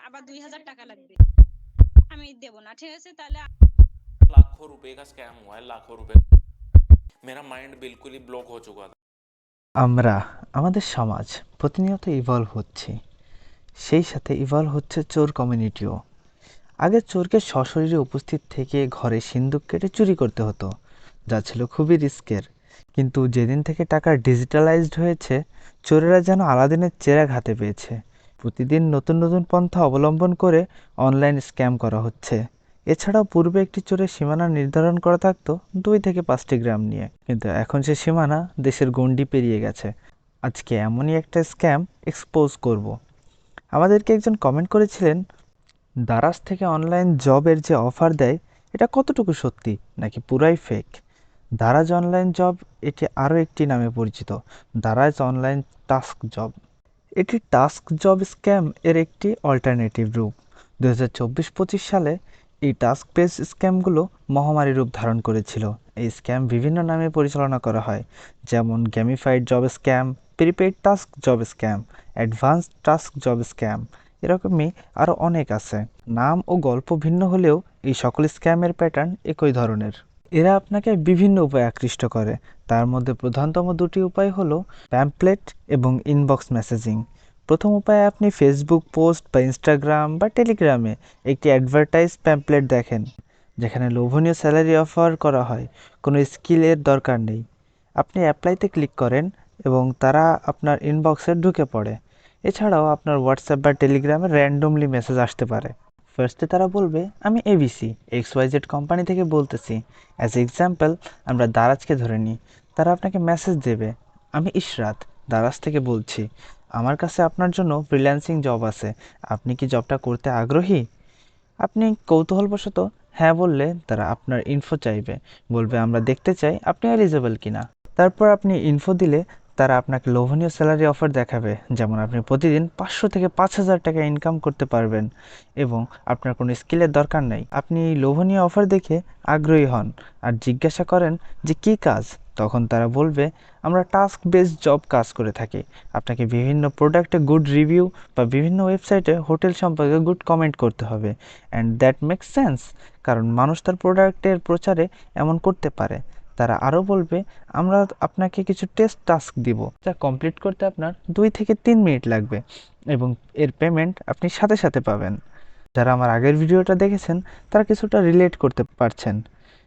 আবার 2000 টাকা লাগবে। আমি দেব না। ঠিক আছে? তাহলে लाखों रुपए का स्कैम हुआ है, लाखों रुपए। मेरा माइंड बिल्कुल ही ब्लॉक हो चुका था। আমরা আমাদের সমাজ প্রতিনিয়ত ইভলভ হচ্ছি, সেই সাথে ইভলভ হচ্ছে চোর কমিউনিটিও। আগে চোরকে সশরীরে উপস্থিত থেকে ঘরে সিন্দুক কেটে চুরি করতে হতো, যা ছিল খুবই রিস্কের। কিন্তু যেদিন থেকে টাকা ডিজিটালাইজড হয়েছে, চোরেরা যেন আলাদিনের চেরাগ হাতে পেয়েছে। প্রতিদিন নতুন নতুন পন্থা অবলম্বন করে অনলাইন স্ক্যাম করা হচ্ছে। এছাড়াও পূর্বে একটি চোরের সীমানা নির্ধারণ করা থাকতো 2 থেকে 5টি গ্রাম নিয়ে, কিন্তু এখন সে সীমানা দেশের গণ্ডি পেরিয়ে গেছে। আজকে এমনই একটা স্ক্যাম এক্সপোজ করব। আমাদেরকে একজন কমেন্ট করেছিলেন, দারাজ থেকে অনলাইন জবের যে অফার দেয়, এটা কতটুকু সত্যি নাকি পুরাই ফেক? দারাজ অনলাইন জব এটি আরও একটি নামে পরিচিত, দারাজ অনলাইন টাস্ক জব। এটি টাস্ক জব স্ক্যাম এর একটি অল্টারনেটিভ রূপ। 2024-25 সালে এই টাস্ক বেস স্ক্যামগুলো মহামারী রূপ ধারণ করেছিল। এই স্ক্যাম বিভিন্ন নামে পরিচালনা করা হয়, যেমন gamified job scam, prepaid task job scam, advanced task job scam, এরকমই আরও অনেক আছে। নাম ও গল্প ভিন্ন হলেও এই সকল স্ক্যামের প্যাটার্ন একই ধরনের। এরা আপনাকে বিভিন্ন উপায়ে আকৃষ্ট করে। তার মধ্যে প্রধানতম দুটি উপায় হলো প্যাম্পলেট এবং ইনবক্স মেসেজিং। প্রথম উপায়ে আপনি ফেসবুক পোস্ট বা ইনস্টাগ্রাম বা টেলিগ্রামে একটি অ্যাডভার্টাইজ প্যাম্পলেট দেখেন, যেখানে লোভনীয় স্যালারি অফার করা হয়। কোনো স্কিলের দরকার নেই। আপনি অ্যাপ্লাইতে ক্লিক করেন এবং তারা আপনার ইনবক্সে ঢুকে পড়ে। এছাড়াও আপনার হোয়াটসঅ্যাপ বা টেলিগ্রামে র্যান্ডমলি মেসেজ আসতে পারে। ফার্স্টে তারা বলবে, আমি এবিসি XYZ কোম্পানি থেকে বলতেছি। অ্যাজ এক্সাম্পল আমরা দারাজকে ধরে নিই। তারা আপনাকে মেসেজ দেবে, আমি ইশরাত দারাজ থেকে বলছি, আমার কাছে আপনার জন্য ফ্রিল্যান্সিং জব আছে, আপনি কি জবটা করতে আগ্রহী? আপনি কৌতূহলবশত হ্যাঁ বললে তারা আপনার ইনফো চাইবে, বলবে আমরা দেখতে চাই আপনি এলিজেবল কিনা। তারপর আপনি ইনফো দিলে তারা আপনাকে লোভনীয় স্যালারি অফার দেখাবে, যেমন আপনি প্রতিদিন 500 থেকে 5000 টাকা ইনকাম করতে পারবেন এবং আপনার কোনো স্কিলের দরকার নেই। আপনি এই লোভনীয় অফার দেখে আগ্রহী হন আর জিজ্ঞাসা করেন যে কী কাজ। তখন তারা বলবে, আমরা টাস্ক বেসড জব কাজ করে থাকি, আপনাকে বিভিন্ন প্রোডাক্টে গুড রিভিউ বা বিভিন্ন ওয়েবসাইটে হোটেল সম্পর্কে গুড কমেন্ট করতে হবে। অ্যান্ড দ্যাট মেক্স সেন্স, কারণ মানুষ তার প্রোডাক্টের প্রচারে এমন করতে পারে। তারা আরও বলবে, আমরা আপনাকে কিছু টেস্ট টাস্ক দিব, যা কমপ্লিট করতে আপনার 2 থেকে 3 মিনিট লাগবে এবং এর পেমেন্ট আপনি সাথে সাথে পাবেন। যারা আমার আগের ভিডিওটা দেখেছেন তারা কিছুটা রিলেট করতে পারছেন।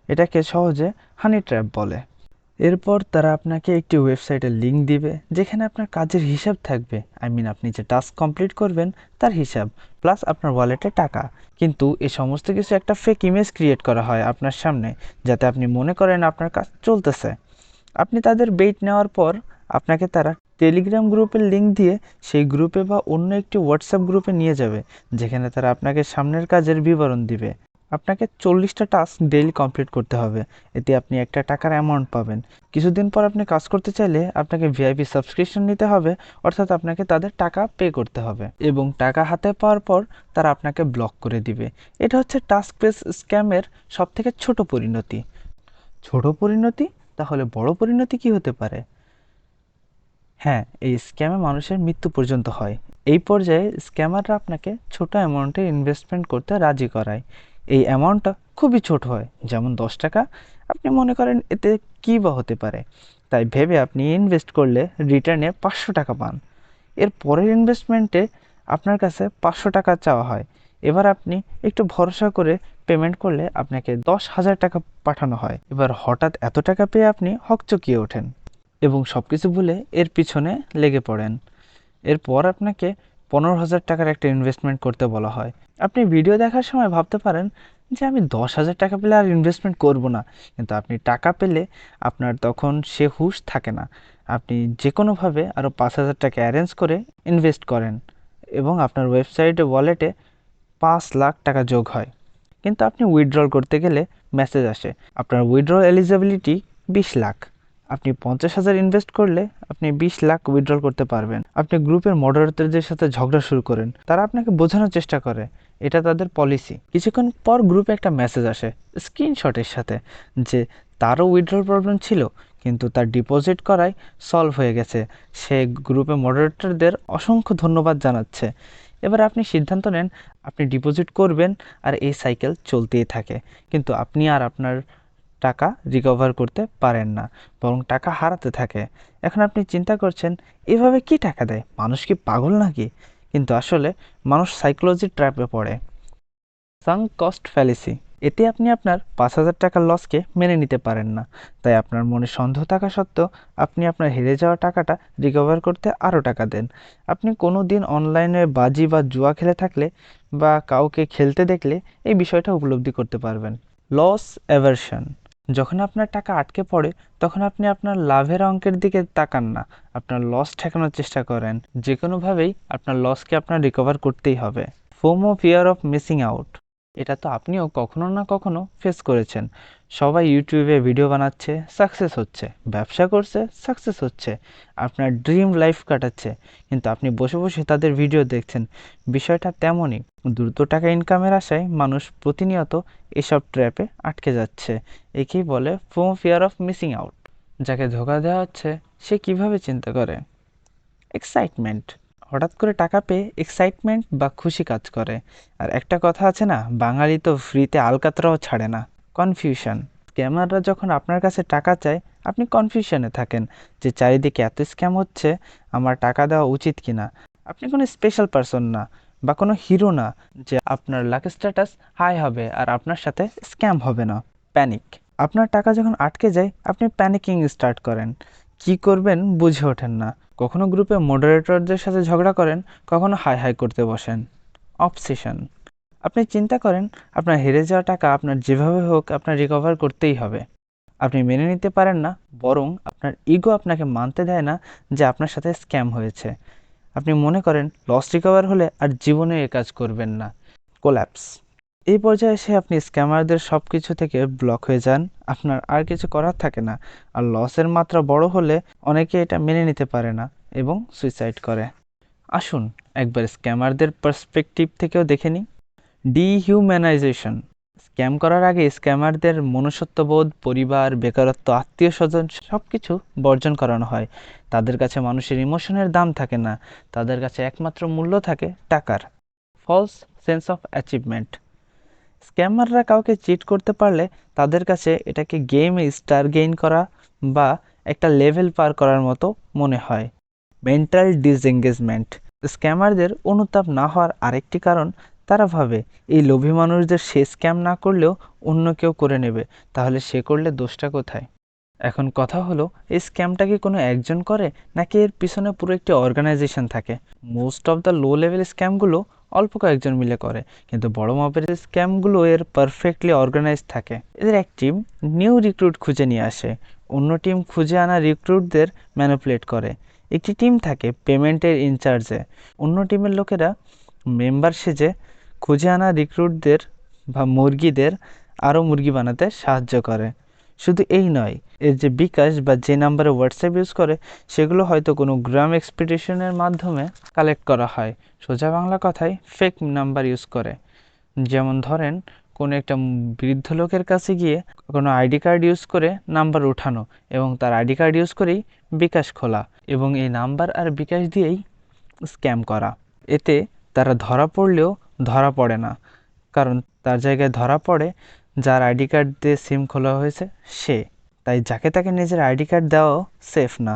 এটাকে সহজে হানি ট্র্যাপ বলে। এরপর তারা আপনাকে একটি ওয়েবসাইটের লিঙ্ক দিবে, যেখানে আপনার কাজের হিসাব থাকবে। আপনি যে টাস্ক কমপ্লিট করবেন তার হিসাব, প্লাস আপনার ওয়ালেটে টাকা। কিন্তু এই সমস্ত কিছু একটা ফেক ইমেজ ক্রিয়েট করা হয় আপনার সামনে, যাতে আপনি মনে করেন আপনার কাজ চলতেছে। আপনি তাদের বেইট নেওয়ার পর আপনাকে তারা টেলিগ্রাম গ্রুপের লিঙ্ক দিয়ে সেই গ্রুপে বা অন্য একটি হোয়াটসঅ্যাপ গ্রুপে নিয়ে যাবে, যেখানে তারা আপনাকে সামনের কাজের বিবরণ দিবে। আপনাকে 40টা টাস্ক ডেইলি কমপ্লিট করতে হবে, এতে আপনি একটা টাকার অ্যামাউন্ট পাবেন। কিছুদিন পর আপনি কাজ করতে চাইলে আপনাকে ভিআইপি সাবস্ক্রিপশন নিতে হবে, অর্থাৎ আপনাকে তাদের টাকা পে করতে হবে এবং টাকা হাতে পাওয়ার পর তারা আপনাকে ব্লক করে দিবে। এটা হচ্ছে টাস্ক বেস স্ক্যামের সবথেকে ছোট পরিণতি। ছোট পরিণতি, তাহলে বড় পরিণতি কি হতে পারে? হ্যাঁ, এই স্ক্যামে মানুষের মৃত্যু পর্যন্ত হয়। এই পর্যায়ে স্ক্যামাররা আপনাকে ছোট অ্যামাউন্টে ইনভেস্টমেন্ট করতে রাজি করায়। এই অ্যামাউন্টটা খুবই ছোট হয়, যেমন 10 টাকা। আপনি মনে করেন এতে কী বা হতে পারে, তাই ভেবে আপনি ইনভেস্ট করলে রিটার্নে 500 টাকা পান। এর পরের ইনভেস্টমেন্টে আপনার কাছে 500 টাকা চাওয়া হয়। এবার আপনি একটু ভরসা করে পেমেন্ট করলে আপনাকে 10,000 টাকা পাঠানো হয়। এবার হঠাৎ এত টাকা পেয়ে আপনি হকচকিয়ে ওঠেন এবং সব কিছু ভুলে এর পিছনে লেগে পড়েন। এরপর আপনাকে 15,000 টাকার একটা ইনভেস্টমেন্ট করতে বলা হয়। আপনি ভিডিও দেখার সময় ভাবতে পারেন যে আমি 10,000 টাকা পেলে আর ইনভেস্টমেন্ট করব না, কিন্তু আপনি টাকা পেলে আপনার তখন সে হুঁশ থাকে না। আপনি যে কোনোভাবে আরও 5,000 টাকা অ্যারেঞ্জ করে ইনভেস্ট করেন এবং আপনার ওয়েবসাইটে ওয়ালেটে 5 লাখ টাকা যোগ হয়। কিন্তু আপনি উইথড্রল করতে গেলে মেসেজ আসে, আপনার উইথড্র এলিজিবিলিটি 20 লাখ। আপনি 50,000 ইনভেস্ট করলে আপনি 20 লাখ উইথড্রল করতে পারবেন। আপনি গ্রুপের মডারেটরদের সাথে ঝগড়া শুরু করেন, তারা আপনাকে বোঝানোর চেষ্টা করে এটা তাদের পলিসি। কিছুক্ষণ পর গ্রুপে একটা মেসেজ আসে স্ক্রিনশটের সাথে যে তারও উইথড্রল প্রবলেম ছিল, কিন্তু তার ডিপোজিট করায় সলভ হয়ে গেছে। সে গ্রুপে মডারেটরদের অসংখ্য ধন্যবাদ জানাচ্ছে এবার আপনি সিদ্ধান্ত নেন আপনি ডিপোজিট করবেন আর এই সাইকেল চলতেই থাকে, কিন্তু আপনি আর আপনার টাকা রিকভার করতে পারেন না, বরং টাকা হারাতে থাকে। এখন আপনি চিন্তা করছেন এভাবে কি টাকা দেয়, মানুষ কি পাগল নাকি? কিন্তু আসলে মানুষ সাইকোলজি ট্র্যাপে পড়ে। সাঙ্ক কস্ট ফ্যালিসি, এতে আপনি আপনার 5,000 টাকার লসকে মেনে নিতে পারেন না, তাই আপনার মনে সন্দেহ থাকা সত্ত্বেও আপনি আপনার হেরে যাওয়া টাকাটা রিকভার করতে আরও টাকা দেন। আপনি কোনো দিন অনলাইনে বাজি বা জুয়া খেলে থাকলে বা কাউকে খেলতে দেখলে এই বিষয়টা উপলব্ধি করতে পারবেন। লস অ্যাভারশন, যখন আপনার টাকা আটকে পড়ে তখন আপনি আপনার লাভের অঙ্কের দিকে তাকান না, আপনার লস ঠেকানোর চেষ্টা করেন। যে কোনোভাবেই আপনার লসকে আপনার রিকভার করতেই হবে। FOMO, fear of missing out, এটা তো আপনিও কখনো না কখনো ফেস করেছেন। সবাই ইউটিউবে ভিডিও বানাচ্ছে, সাকসেস হচ্ছে, ব্যবসা করছে, সাকসেস হচ্ছে, আপনার ড্রিম লাইফ কাটাচ্ছে, কিন্তু আপনি বসে বসে তাদের ভিডিও দেখছেন। বিষয়টা তেমনই, দ্রুত টাকা ইনকামের আশায় মানুষ প্রতিনিয়ত এসব ট্র্যাপে আটকে যাচ্ছে। একেই বলে FOMO, fear of missing out. যাকে ধোকা দেওয়া হচ্ছে সে কিভাবে চিন্তা করে? এক্সাইটমেন্ট, হঠাৎ করে টাকা পেয়ে এক্সাইটমেন্ট বা খুশি কাজ করে। আর একটা কথা আছে না, বাঙালি তো ফ্রিতে আলকাতরাও ছাড়ে না। কনফিউশন, স্ক্যামাররা যখন আপনার কাছে টাকা চায় আপনি কনফিউশনে থাকেন যে চারিদিকে এত স্ক্যাম হচ্ছে, আমার টাকা দেওয়া উচিত কিনা। আপনি কোনো স্পেশাল পারসন না বা কোনো হিরো না যে আপনার লাক স্ট্যাটাস হাই হবে আর আপনার সাথে স্ক্যাম হবে না। প্যানিক, আপনার টাকা যখন আটকে যায় আপনি প্যানিকিং স্টার্ট করেন, কি করবেন বুঝে ওঠেন না। কখনো গ্রুপে মডারেটরদের সাথে ঝগড়া করেন, কখনো হাই হাই করতে বসেন। অবসেশন, আপনি চিন্তা করেন আপনার হেরে যাওয়া টাকা আপনার যেভাবে হোক আপনার রিকভার করতেই হবে। আপনি মেনে নিতে পারেন না, বরং আপনার ইগো আপনাকে মানতে দেয় না যে আপনার সাথে স্ক্যাম হয়েছে। আপনি মনে করেন লস রিকভার হলে আর জীবনে এ কাজ করবেন না। কোল্যাপস, এই পর্যায়ে এসে আপনি স্ক্যামারদের সব কিছু থেকে ব্লক হয়ে যান, আপনার আর কিছু করার থাকে না। আর লসের মাত্রা বড় হলে অনেকে এটা মেনে নিতে পারে না এবং সুইসাইড করে। আসুন একবার স্ক্যামারদের পার্সপেক্টিভ থেকেও দেখে নিই। ডিহিউম্যানাইজেশন, স্ক্যাম করার আগে স্ক্যামারদের মনুষ্যত্ববোধ, পরিবার, বেকারত্ব, আত্মীয় স্বজন সব কিছু বর্জন করানো হয়। তাদের কাছে মানুষের ইমোশনের দাম থাকে না, তাদের কাছে একমাত্র মূল্য থাকে টাকার। ফলস সেন্স অফ অ্যাচিভমেন্ট, স্ক্যামাররা কাউকে চিট করতে পারলে তাদের কাছে এটাকে গেমে স্টার গেইন করা বা একটা লেভেল পার করার মতো মনে হয়। মেন্টাল ডিসএঙ্গেজমেন্ট, স্ক্যামারদের অনুতাপ না হওয়ার আরেকটি কারণ তারা ভাবে এই লোভী মানুষদের সে স্ক্যাম না করলেও অন্য কেউ করে নেবে, তাহলে সে করলে দোষটা কোথায়? এখন কথা হলো এই স্ক্যামটা কি কোনো একজন করে নাকি এর পিছনে পুরো একটি অর্গানাইজেশন থাকে? Most of the low level স্ক্যামগুলো অল্প কয়েকজন মিলে করে, কিন্তু বড় মাপের স্ক্যামগুলো এর পারফেক্টলি অর্গানাইজ থাকে। এদের এক টিম নিউ রিক্রুট খুঁজে নিয়ে আসে, অন্য টিম খুঁজে আনা রিক্রুটদের ম্যানিপুলেট করে। একটি টিম থাকে পেমেন্টের ইনচার্জে, অন্য টিমের লোকেরা মেম্বার সেজে খুঁজে আনা রিক্রুটদের বা মুরগিদের আরও মুরগি বানাতে সাহায্য করে। শুধু এই নয়, এর যে বিকাশ বা যে নাম্বারে হোয়াটসঅ্যাপ ইউজ করে সেগুলো হয়তো কোনো গ্রাম এক্সপিডিশনের মাধ্যমে কালেক্ট করা হয়। সোজা বাংলা কথায় ফেক নাম্বার ইউজ করে। যেমন ধরেন কোনো একটা বৃদ্ধ লোকের কাছে গিয়ে কোনো আইডি কার্ড ইউজ করে নাম্বার উঠানো এবং তার আইডি কার্ড ইউজ করেই বিকাশ খোলা এবং এই নাম্বার আর বিকাশ দিয়েই স্ক্যাম করা। এতে তারা ধরা পড়লেও ধরা পড়ে না, কারণ তার জায়গায় ধরা পড়ে যার আইডি কার্ড দিয়ে সিম খোলা হয়েছে সে। তাই যাকে তাকে নিজের আইডি কার্ড দেওয়াও সেফ না।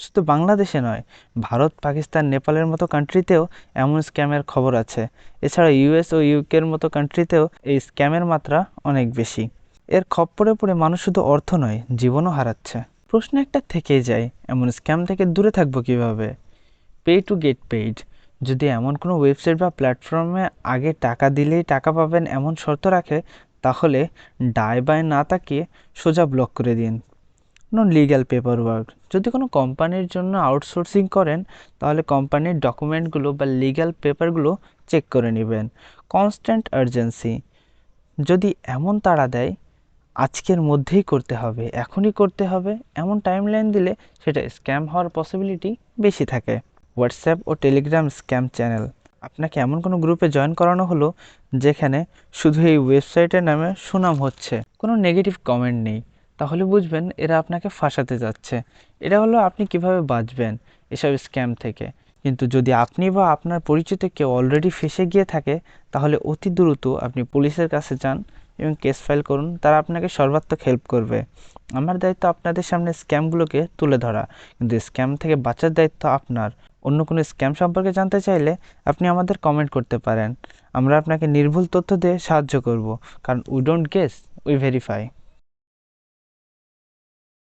শুধু বাংলাদেশে নয়, ভারত, পাকিস্তান, নেপালের মতো কান্ট্রিতেও এমন স্ক্যামের খবর আছে। এছাড়া ইউএস ও ইউকের মতো কান্ট্রিতেও এই স্ক্যামের মাত্রা অনেক বেশি। এর খপ্পরে পড়ে মানুষ শুধু অর্থ নয়, জীবনও হারাচ্ছে। প্রশ্ন একটা থেকেই যায়, এমন স্ক্যাম থেকে দূরে থাকবো কিভাবে? পে টু গেট পেইড, যদি এমন কোনো ওয়েবসাইট বা প্ল্যাটফর্মে আগে টাকা দিলেই টাকা পাবেন এমন শর্ত রাখে, তাহলে ডায় বায় না তাকিয়ে সোজা ব্লক করে দিন। নন লিগ্যাল পেপার ওয়ার্ক, যদি কোনো কোম্পানির জন্য আউটসোর্সিং করেন তাহলে কোম্পানির ডকুমেন্টগুলো বা লিগ্যাল পেপারগুলো চেক করে নেবেন। কনস্ট্যান্ট আর্জেন্সি, যদি এমন তাড়া দেয় আজকের মধ্যেই করতে হবে, এখনই করতে হবে, এমন টাইমলাইন দিলে সেটা স্ক্যাম হওয়ার পসিবিলিটি বেশি থাকে। হোয়াটসঅ্যাপ ও টেলিগ্রাম স্ক্যাম চ্যানেল, আপনাকে এমন কোনো গ্রুপে জয়েন করানো হলো যেখানে শুধু এই ওয়েবসাইটের নামে সুনাম হচ্ছে, কোনো নেগেটিভ কমেন্ট নেই, তাহলে বুঝবেন এরা আপনাকে ফাঁসাতে যাচ্ছে। এটা হলো আপনি কিভাবে বাঁচবেন এসব স্ক্যাম থেকে। কিন্তু যদি আপনি বা আপনার পরিচিত কেউ অলরেডি ফেঁসে গিয়ে থাকে তাহলে অতি দ্রুত আপনি পুলিশের কাছে যান এবং কেস ফাইল করুন, তারা আপনাকে সর্বাত্মক হেল্প করবে। আমার দায়িত্ব আপনাদের সামনে স্ক্যামগুলোকে তুলে ধরা, কিন্তু স্ক্যাম থেকে বাঁচার দায়িত্ব আপনার। অন্য কোনো স্ক্যাম সম্পর্কে জানতে চাইলে আপনি আমাদের কমেন্ট করতে পারেন, আমরা আপনাকে নির্ভুল তথ্য দিয়ে সাহায্য করব, কারণ we don't guess, we verify.